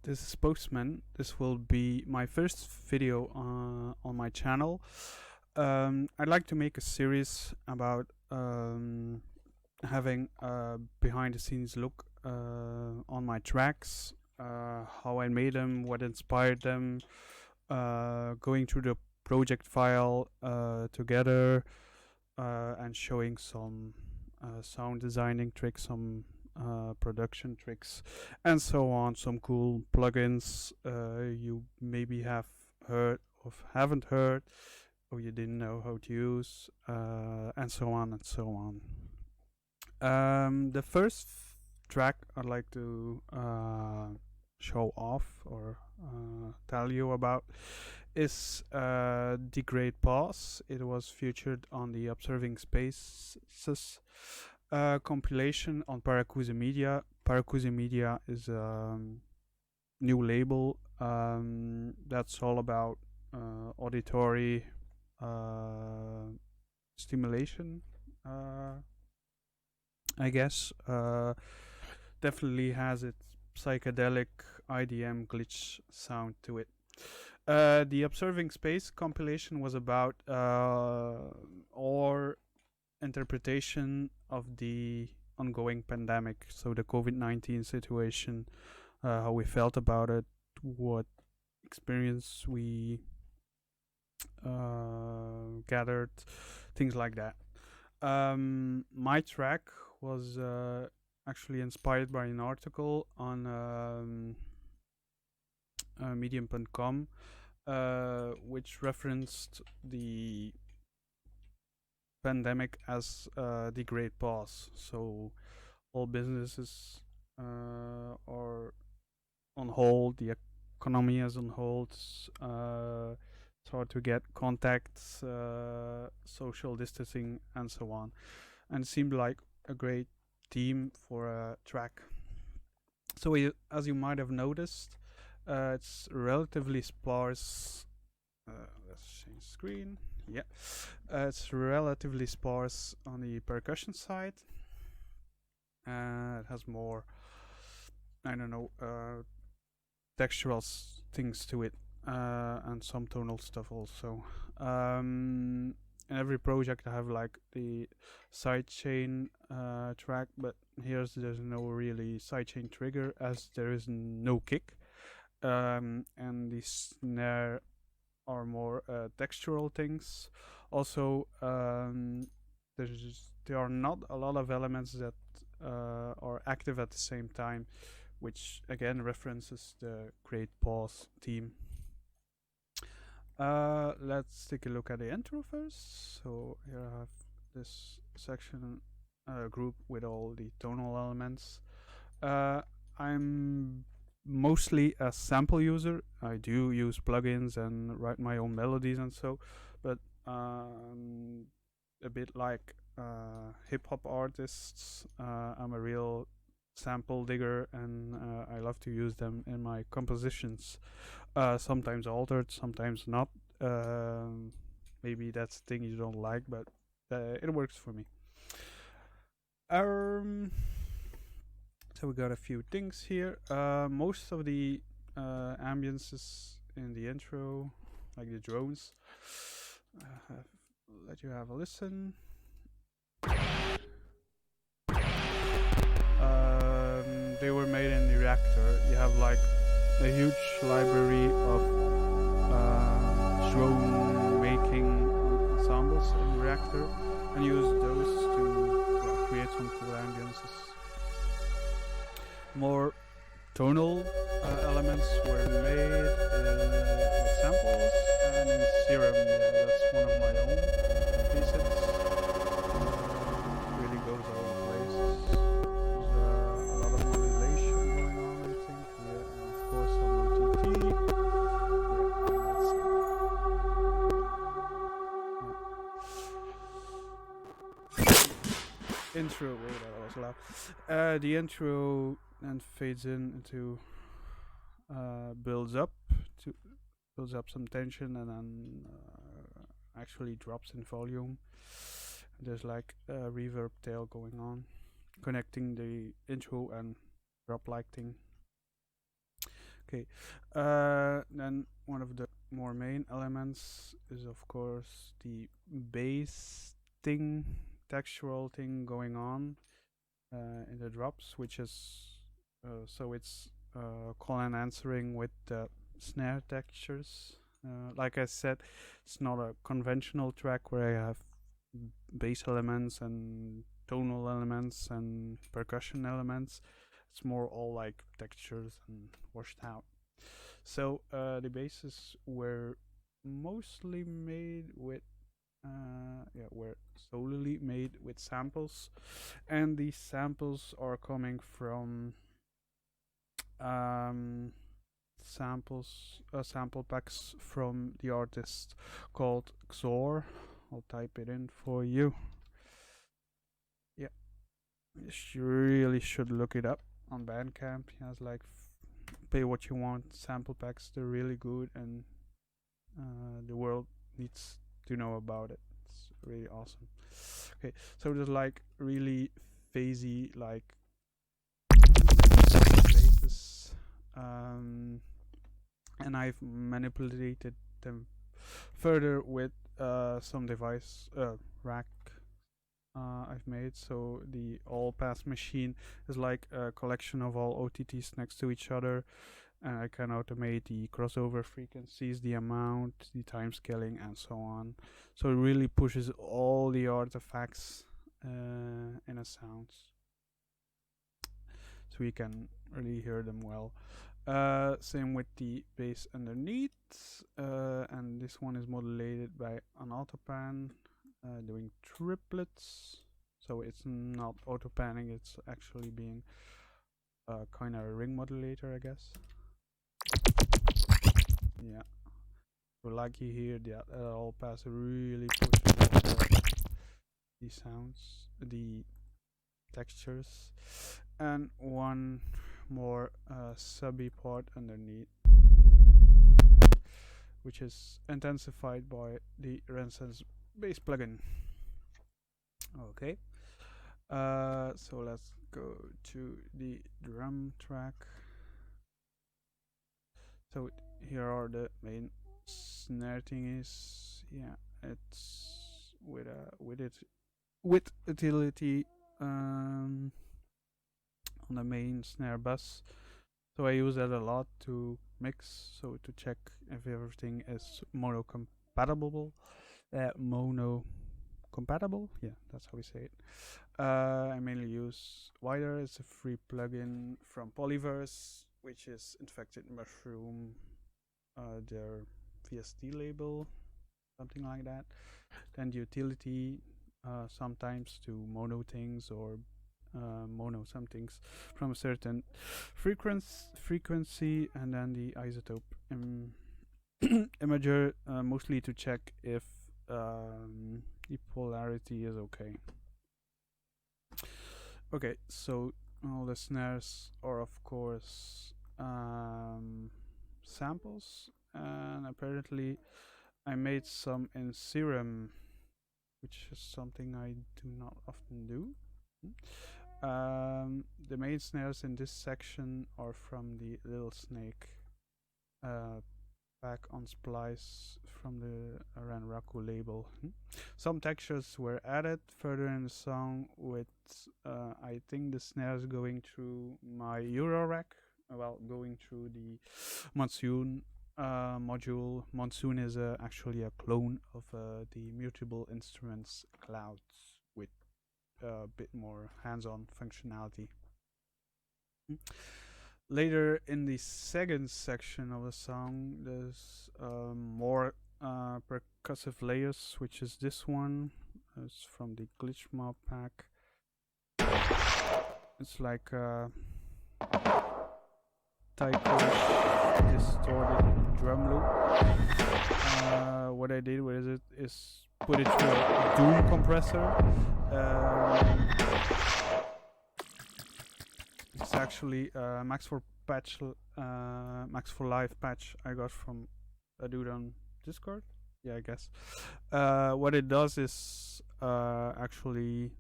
this is Postman. This will be my first video on my channel. I'd like to make a series about having a behind the scenes look on my tracks, how I made them, what inspired them, going through the project file together, and showing some sound designing tricks, some production tricks, and so on. Some cool plugins you maybe have heard or haven't heard, or you didn't know how to use, and so on and so on. The first track I'd like to show off or tell you about is The Great Pause. It was featured on the Observing Spaces compilation on Paracusa Media. Paracusa Media is a new label that's all about auditory stimulation, I guess. Definitely has its psychedelic IDM glitch sound to it. The Observing Space compilation was about our interpretation of the ongoing pandemic, so the COVID-19 situation, how we felt about it, what experience we gathered, things like that. My track was actually inspired by an article on medium.com, which referenced the pandemic as the Great Pause. So all businesses are on hold, the economy is on hold, it's hard to get contacts, social distancing, and so on. And it seemed like a great theme for a track. So as you might have noticed, it's relatively sparse. Let's change screen. Yeah, it's relatively sparse on the percussion side. It has more, I don't know, textural things to it, and some tonal stuff also. In every project I have like the sidechain track, but there's no really sidechain trigger as there is no kick, and the snare are more textural things. Also, there are not a lot of elements that are active at the same time, which again references the Great Pause theme. Let's take a look at the intro first. So here I have this section group with all the tonal elements. I'm mostly a sample user. I do use plugins and write my own melodies and so, but a bit like hip hop artists, I'm a real sample digger, and I love to use them in my compositions. Sometimes altered, sometimes not. Maybe that's the thing you don't like, but it works for me. So we got a few things here. Most of the ambiences in the intro, like the drones, let you have a listen. They were made in the Reaktor. You have like a huge library of drone making ensembles in Reaktor, and use those to create some cool ambiences. More tonal elements were made with samples and in Serum. That's one of my own presets. Really goes all over the place. There's a lot of modulation going on, I think. Yeah, and of course some OTT. Yeah, intro. Oh, that was loud. The intro and fades in into builds up some tension, and then actually drops in volume. There's like a reverb tail going on, connecting the intro and drop lighting. Okay. Then one of the more main elements is of course the bass thing, textural thing going on in the drops, which is so it's call and answering with the snare textures. Like I said, it's not a conventional track where I have bass elements and tonal elements and percussion elements. It's more all like textures and washed out. So the basses were mostly made with were solely made with samples, and these samples are coming from sample packs from the artist called Xor. I'll type it in for you. Yeah, you really should look it up on Bandcamp. He has like pay what you want sample packs. They're really good, and the world needs to know about it. It's really awesome. Okay, so there's like really phasey like basses, and I've manipulated them further with some device rack I've made. So the all pass machine is like a collection of all OTTs next to each other, and I can automate the crossover frequencies, the amount, the time scaling, and so on. So it really pushes all the artifacts in a sound, so we can really hear them well. Same with the bass underneath, and this one is modulated by an autopan, doing triplets. So it's not auto panning; it's actually being kind of a ring modulator, I guess. Yeah. So like you hear, the all pass really pushes the sounds, the textures, and one more subby part underneath, which is intensified by the Renaissance bass plugin. Okay, so let's go to the drum track. So here are the main snare thingies. Yeah, it's with utility on the main snare bus. So I use that a lot to mix, so to check if everything is mono compatible. Mono compatible, yeah, that's how we say it. I mainly use Wider. It's a free plugin from Polyverse, which is Infected Mushroom, their VST label, something like that. Then the utility, sometimes to mono things or mono some things from a certain frequency, and then the isotope imager, mostly to check if the polarity is okay. Okay, so all the snares are of course samples, and apparently I made some in Serum, which is something I do not often do. The main snares in this section are from the Little Snake pack on Splice from the Ranraku label. Some textures were added further in the song with I think the snares going through my Eurorack, well, going through the Monsoon module. Monsoon is actually a clone of the Mutable Instruments Clouds with a bit more hands-on functionality. Later in the second section of the song, there's more percussive layers, which is this one. It's from the Glitch Mob pack. It's like a taiko distorted drum loop. What I did with it is put it through a Doom compressor. It's actually Max for Live patch I got from a dude on Discord. Yeah, I guess. What it does is actually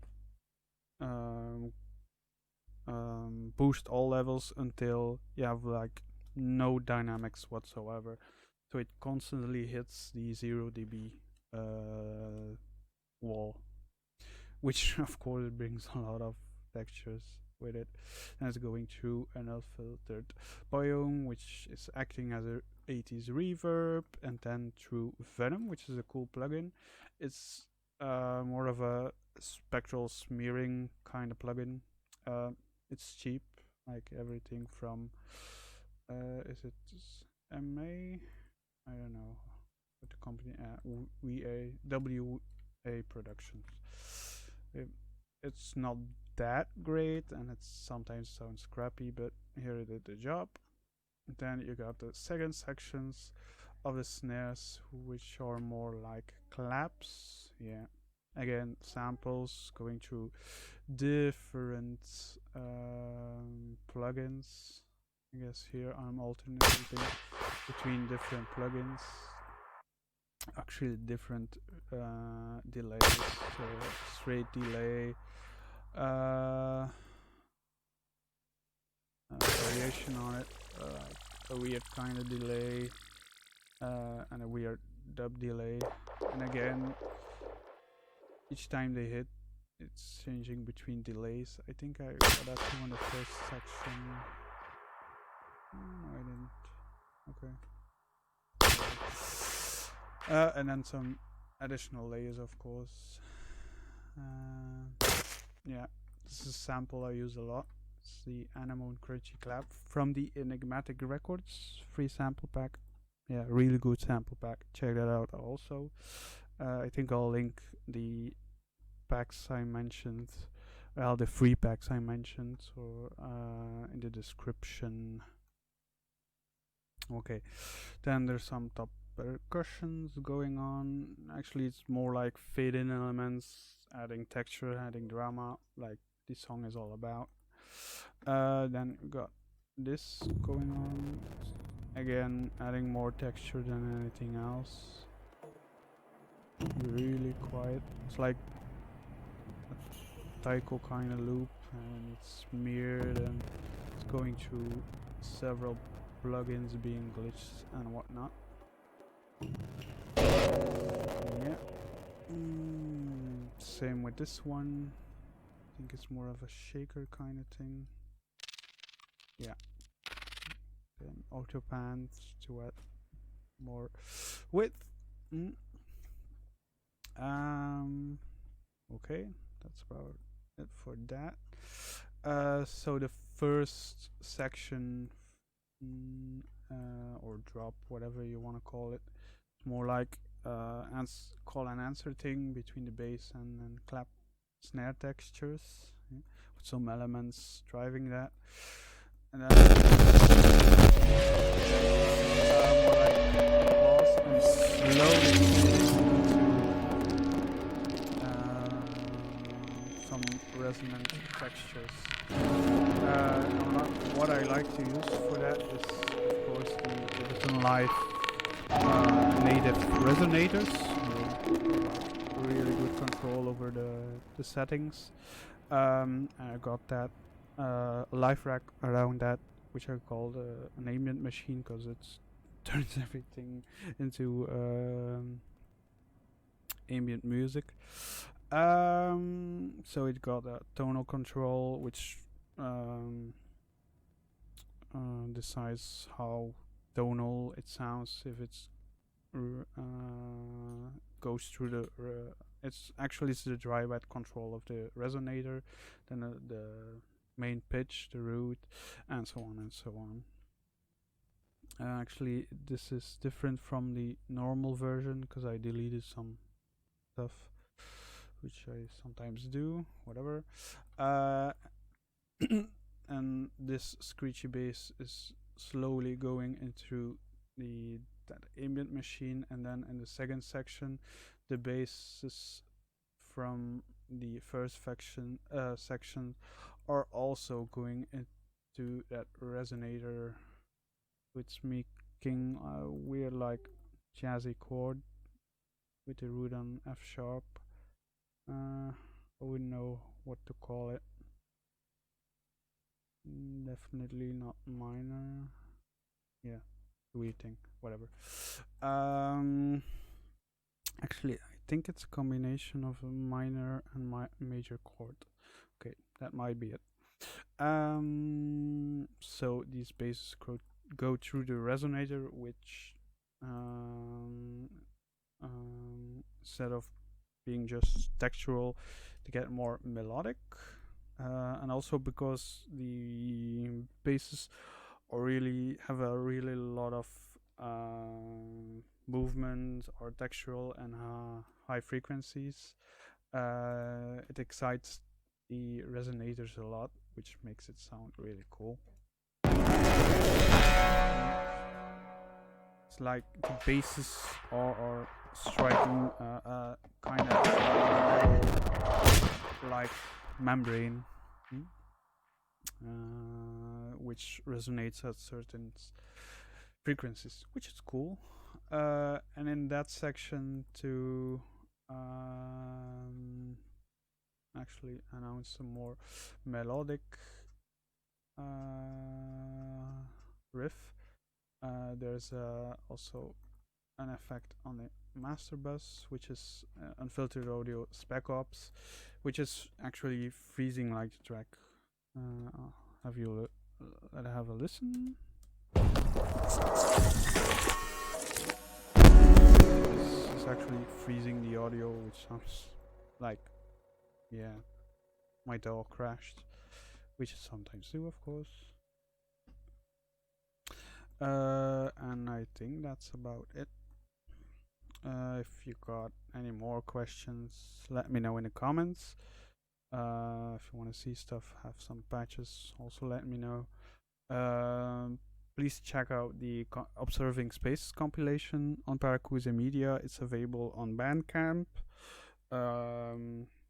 boost all levels until you have like no dynamics whatsoever, so it constantly hits the 0 dB wall, which of course brings a lot of textures with it. And it's going through an unfiltered biome, which is acting as a 80s reverb, and then through Venom, which is a cool plugin. It's more of a spectral smearing kind of plugin. It's cheap, like everything from is it MA? I don't know what the company WA Productions. It's not that great, and it sometimes sounds crappy, but here it did the job. Then you got the second sections of the snares, which are more like claps. Yeah, again, samples going through different plugins. I guess here I'm alternating between different plugins, actually different delays, so straight delay, variation on it, a weird kind of delay, and a weird dub delay. And again, each time they hit, it's changing between delays. I think I got that too on the first section. No, I didn't. Okay. And then some additional layers, of course. Yeah, this is a sample I use a lot. It's the Anemone Crunchy Clap from the Enigmatic Records free sample pack. Yeah, really good sample pack. Check that out also. I think I'll link the packs I mentioned, well, the free packs I mentioned, or in the description. Okay, then there's some top percussions going on. Actually, it's more like fade-in elements, adding texture, adding drama, like this song is all about. Then we got this going on. Again, adding more texture than anything else. Really quiet. It's like a taiko kind of loop, and it's mirrored, and it's going through several plugins being glitched and whatnot. Yeah. Same with this one. I think it's more of a shaker kind of thing. Yeah. Then auto pans to add more width. Okay, that's about it for that. So the first section, or drop, whatever you want to call it, more like call and answer thing between the bass and clap snare textures, yeah, with some elements driving that. And then more like pause and slowly some resonant textures. What I like to use for that is, of course, the Ableton Live native resonators. Really good control over the settings. I got that live rack around that, which I call an ambient machine, because it turns everything into ambient music. So it got a tonal control, which decides how tonal it sounds if it's goes through the it's the dry wet control of the resonator, then the main pitch, the root, and so on and so on. Actually, this is different from the normal version because I deleted some stuff, which I sometimes do, whatever. And this screechy bass is slowly going into that ambient machine, and then in the second section, the basses from the first section are also going into that resonator, which making a weird like jazzy chord with the root on F sharp. I wouldn't know what to call it. Definitely not minor. yeah, weird thing, whatever. Actually, I think it's a combination of a minor and major chord. Okay, that might be it. So these basses go through the resonator, which instead of being just textural, to get more melodic, and also because the basses really have a really lot of movement or textural and high frequencies. It excites the resonators a lot, which makes it sound really cool. It's like the basses are striking kind of like membrane, which resonates at certain frequencies, which is cool. And in that section to actually announce some more melodic riff. There's also an effect on the master bus, which is unfiltered audio spec ops, which is actually freezing like the track. I'll have you have a listen. This is actually freezing the audio, which sounds like, yeah, my dog crashed, which it sometimes do, of course. And I think that's about it. If you got any more questions, let me know in the comments. If you want to see stuff, have some patches, also let me know. Please check out the Observing Spaces compilation on Paracusa Media. It's available on Bandcamp.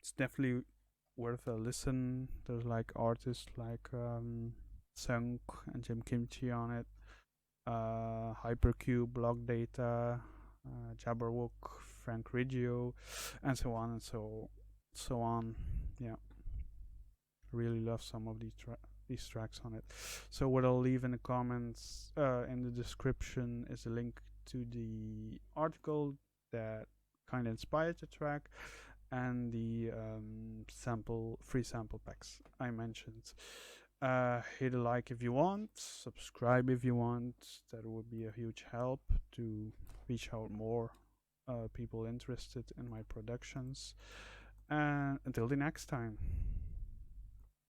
It's definitely worth a listen. There's like artists like Sunk and Jim Kimchi on it. Hypercube, Block Data, Jabberwock, Frank Riggio, and so on and so on. Yeah, really love some of these tracks on it. So what I'll leave in the comments, in the description, is a link to the article that kind of inspired the track, and the free sample packs I mentioned. Hit a like if you want, subscribe if you want. That would be a huge help to reach out more people interested in my productions. And until the next time.